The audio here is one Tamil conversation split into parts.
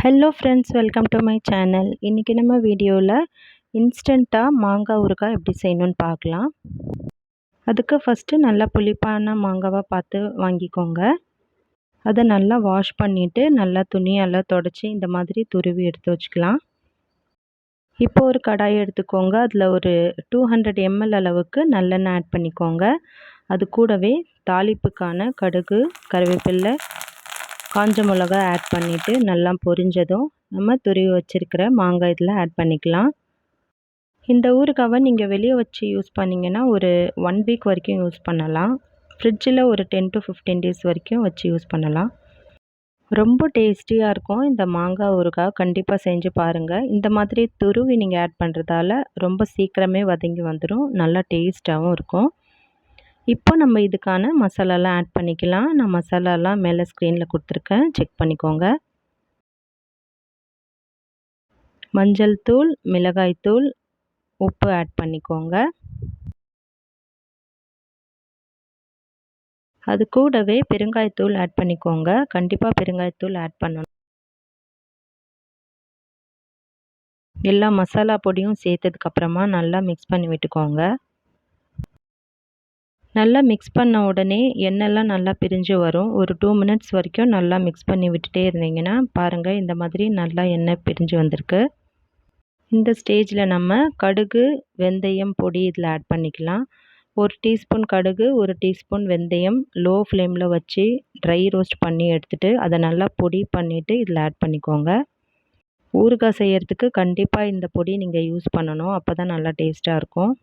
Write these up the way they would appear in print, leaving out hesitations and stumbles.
Hello friends, welcome to my channel. இன்றைக்கி நம்ம வீடியோவில் இன்ஸ்டண்ட்டாக மாங்காய் ஊறுகாய் எப்படி செய்யணுன்னு பார்க்கலாம். அதுக்கு ஃபஸ்ட்டு நல்லா புளிப்பான மாங்காவாக பார்த்து வாங்கிக்கோங்க. அதை நல்லா வாஷ் பண்ணிவிட்டு நல்லா துணியால் தொடச்சி இந்த மாதிரி துருவி எடுத்து வச்சுக்கலாம். இப்போ ஒரு கடாயை எடுத்துக்கோங்க. அதில் ஒரு 200 ml அளவுக்கு நல்லெண்ணெய் ஆட் பண்ணிக்கோங்க. அது கூடவே தாளிப்புக்கான கடுகு, கருவேப்பிலை, காஞ்ச மிளகா ஆட் பண்ணிவிட்டு நல்லா பொரிஞ்சதும் நம்ம துருவி வச்சுருக்கிற மாங்காய் இதில் ஆட் பண்ணிக்கலாம். இந்த ஊறுகாவை நீங்கள் வெளியே வச்சு யூஸ் பண்ணிங்கன்னா ஒரு 1 வீக் வரைக்கும் யூஸ் பண்ணலாம். ஃப்ரிட்ஜில் ஒரு 10 to 15 days வரைக்கும் வச்சு யூஸ் பண்ணலாம். ரொம்ப டேஸ்டியாக இருக்கும் இந்த மாங்காய் ஊறுகாய். கண்டிப்பாக செஞ்சு பாருங்கள். இந்த மாதிரி துருவி நீங்கள் ஆட் பண்ணுறதால ரொம்ப சீக்கிரமே வதங்கி வந்துடும். நல்லா டேஸ்ட்டாகவும் இருக்கும். இப்போ நம்ம இதுக்கான மசாலாலாம் ஆட் பண்ணிக்கலாம். நான் மசாலாலாம் மேலே ஸ்க்ரீனில் கொடுத்துருக்கேன், செக் பண்ணிக்கோங்க. மஞ்சள் தூள், மிளகாய் தூள், உப்பு ஆட் பண்ணிக்கோங்க. அது கூடவே பெருங்காயத்தூள் ஆட் பண்ணிக்கோங்க. கண்டிப்பாக பெருங்காயத்தூள் ஆட் பண்ணணும். எல்லா மசாலா பொடியும் சேர்த்ததுக்கப்புறமா நல்லா மிக்ஸ் பண்ணி விட்டுக்கோங்க. நல்லா மிக்ஸ் பண்ண உடனே எண்ணெய்லாம் நல்லா பிரிஞ்சு வரும். ஒரு 2 minutes வரைக்கும் நல்லா மிக்ஸ் பண்ணி விட்டுட்டே இருந்தீங்கன்னா பாருங்கள், இந்த மாதிரி நல்லா எண்ணெய் பிரிஞ்சு வந்திருக்கு. இந்த ஸ்டேஜில் நம்ம கடுகு, வெந்தயம் பொடி இதில் ஆட் பண்ணிக்கலாம். 1 டீஸ்பூன் கடுகு, 1 டீஸ்பூன் வெந்தயம் லோ ஃப்ளேமில் வச்சு ட்ரை ரோஸ்ட் பண்ணி எடுத்துகிட்டு அதை நல்லா பொடி பண்ணிவிட்டு இதில் ஆட் பண்ணிக்கோங்க. ஊறுகாய் செய்கிறதுக்கு கண்டிப்பாக இந்த பொடி நீங்கள் யூஸ் பண்ணணும். அப்போ தான் நல்லா டேஸ்ட்டாக இருக்கும்.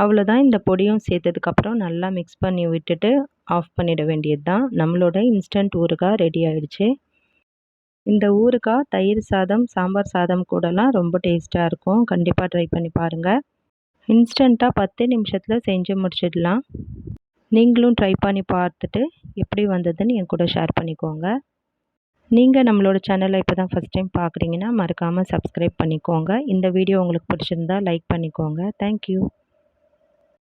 அவ்வளோதான். இந்த பொடியும் சேர்த்ததுக்கப்புறம் நல்லா மிக்ஸ் பண்ணி விட்டுட்டு ஆஃப் பண்ணிட வேண்டியது தான். நம்மளோட இன்ஸ்டன்ட் ஊறுகாய் ரெடி ஆகிடுச்சு. இந்த ஊறுகாய் தயிர் சாதம், சாம்பார் சாதம் கூடலாம் ரொம்ப டேஸ்ட்டாக இருக்கும். கண்டிப்பாக ட்ரை பண்ணி பாருங்கள். இன்ஸ்டண்ட்டாக 10 நிமிஷத்தில் செஞ்சு முடிச்சிடலாம். நீங்களும் ட்ரை பண்ணி பார்த்துட்டு எப்படி வந்ததுன்னு என் கூட ஷேர் பண்ணிக்கோங்க. நீங்கள் நம்மளோட சேனலை இப்போ தான் ஃபஸ்ட் டைம் பார்க்குறீங்கன்னா மறக்காமல் சப்ஸ்கிரைப் பண்ணிக்கோங்க. இந்த வீடியோ உங்களுக்கு பிடிச்சிருந்தா லைக் பண்ணிக்கோங்க. தேங்க்யூ.